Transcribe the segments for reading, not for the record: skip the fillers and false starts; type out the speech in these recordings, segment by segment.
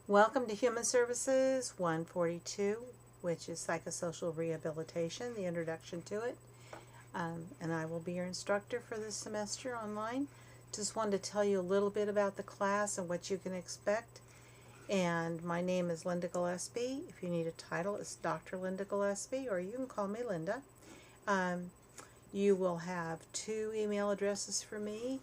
Welcome to Human Services 142, which is psychosocial rehabilitation, the introduction to it. And I will be your instructor for this semester online. Just wanted to tell you a little bit about the class and what you can expect. And my name is Linda Gillespie. If you need a title, it's Dr. Linda Gillespie, or you can call me Linda. You will have 2 email addresses for me.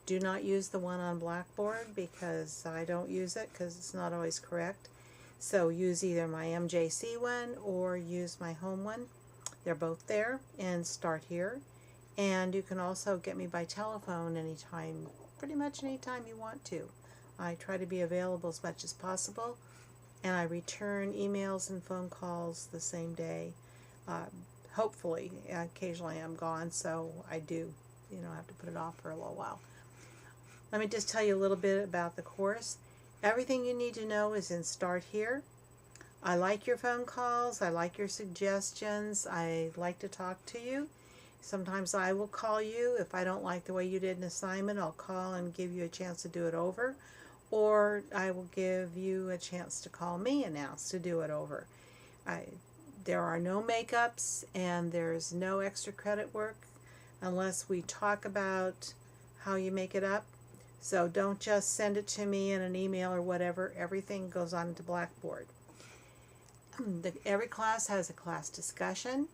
Do not use the one on Blackboard because I don't use it because it's not always correct. So use either my MJC one or use my home one. They're both there, and start here. And you can also get me by telephone anytime, pretty much anytime you want to. I try to be available as much as possible, and I return emails and phone calls the same day. Hopefully, occasionally I'm gone, so I do, have to put it off for a little while. Let me just tell you a little bit about the course. Everything you need to know is in Start Here. I like your phone calls. I like your suggestions. I like to talk to you. Sometimes I will call you. If I don't like the way you did an assignment, I'll call and give you a chance to do it over. Or I will give you a chance to call me and ask to do it over. There are no makeups and there's no extra credit work unless we talk about how you make it up. So don't just send it to me in an email or whatever. Everything goes on to Blackboard. Every class has a class discussion,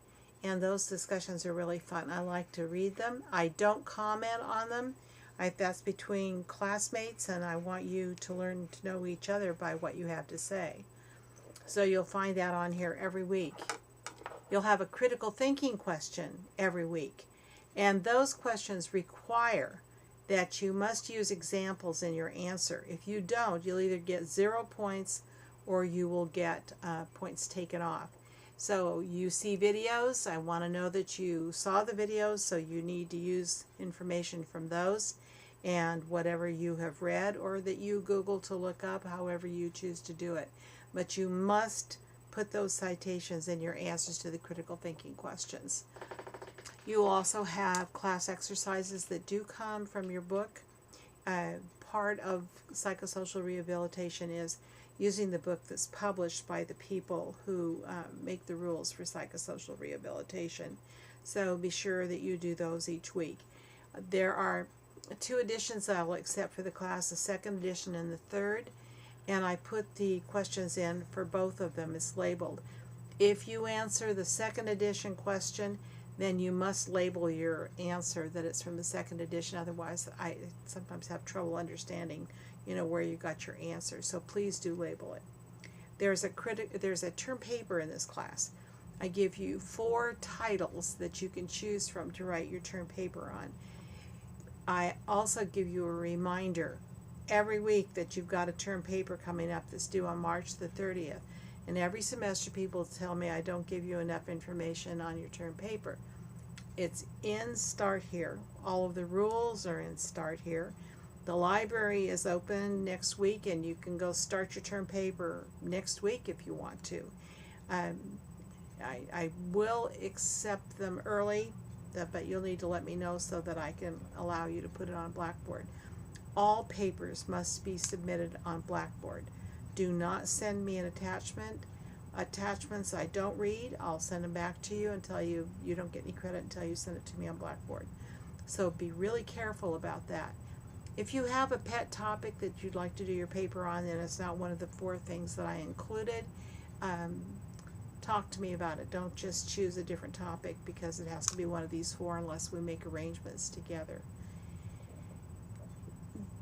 and those discussions are really fun. I like to read them. I don't comment on them. That's between classmates, and I want you to learn to know each other by what you have to say. So you'll find that on here every week. You'll have a critical thinking question every week, and those questions require that you must use examples in your answer. If you don't, you'll either get 0 points or you will get points taken off. So you see videos. I want to know that you saw the videos, so you need to use information from those and whatever you have read or that you Google to look up, however you choose to do it. But you must put those citations in your answers to the critical thinking questions. You will also have class exercises that do come from your book. Part of psychosocial rehabilitation is using the book that's published by the people who make the rules for psychosocial rehabilitation. So be sure that you do those each week. There are 2 editions that I will accept for the class, the 2nd edition and the 3rd, and I put the questions in for both of them. It's labeled. If you answer the 2nd edition question, then you must label your answer that it's from the 2nd edition. Otherwise, I sometimes have trouble understanding, where you got your answer. So please do label it. There's a term paper in this class. I give you 4 titles that you can choose from to write your term paper on. I also give you a reminder every week that you've got a term paper coming up that's due on March the 30th. And every semester people tell me I don't give you enough information on your term paper. It's in Start Here. All of the rules are in Start Here. The library is open next week, and you can go start your term paper next week if you want to. I will accept them early, but you'll need to let me know so that I can allow you to put it on Blackboard. All papers must be submitted on Blackboard. Do not send me an attachment. Attachments I don't read, I'll send them back to you and tell you you don't get any credit until you send it to me on Blackboard. So be really careful about that. If you have a pet topic that you'd like to do your paper on and it's not one of the 4 things that I included, talk to me about it. Don't just choose a different topic because it has to be one of these 4 unless we make arrangements together.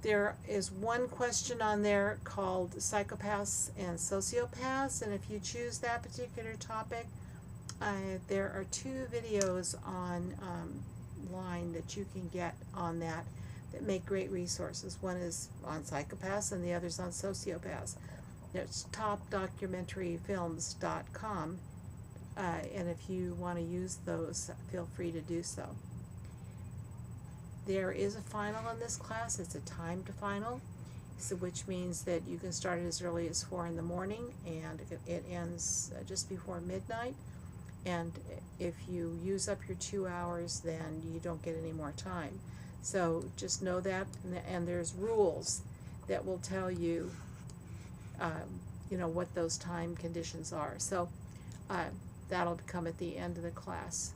There is one question on there called psychopaths and sociopaths, and if you choose that particular topic, there are 2 videos online that you can get on that make great resources. One is on psychopaths and the other is on sociopaths. It's topdocumentaryfilms.com, and if you want to use those, feel free to do so. There is a final in this class. It's a timed final, so which means that you can start it as early as 4 in the morning and it ends just before midnight. And if you use up your 2 hours, then you don't get any more time. So just know that, and there's rules that will tell you you know, what those time conditions are. So that'll come at the end of the class.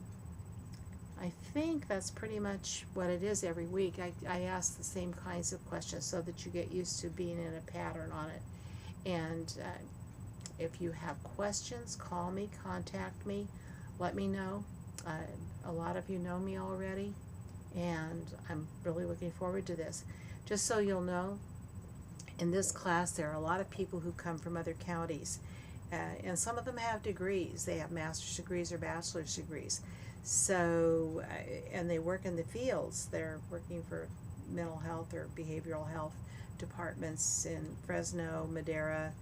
I think that's pretty much what it is every week. I ask the same kinds of questions so that you get used to being in a pattern on it. And if you have questions, call me, contact me, let me know. A lot of you know me already, and I'm really looking forward to this. Just so you'll know, in this class there are a lot of people who come from other counties, and some of them have degrees. They have master's degrees or bachelor's degrees. So, and they work in the fields. They're working for mental health or behavioral health departments in Fresno, Madera,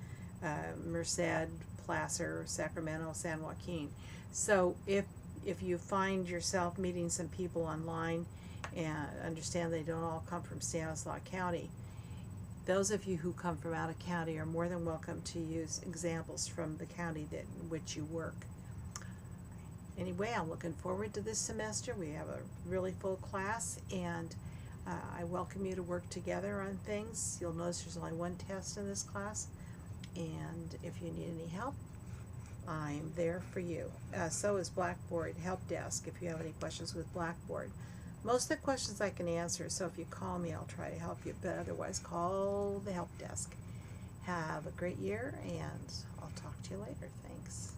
Merced, Placer, Sacramento, San Joaquin. So if you find yourself meeting some people online and understand they don't all come from Stanislaus County, those of you who come from out of county are more than welcome to use examples from the county that in which you work. Anyway, I'm looking forward to this semester. We have a really full class, and I welcome you to work together on things. You'll notice there's only one test in this class, and if you need any help, I'm there for you. So is Blackboard Help Desk if you have any questions with Blackboard. Most of the questions I can answer, so if you call me, I'll try to help you, but otherwise call the help desk. Have a great year, and I'll talk to you later. Thanks.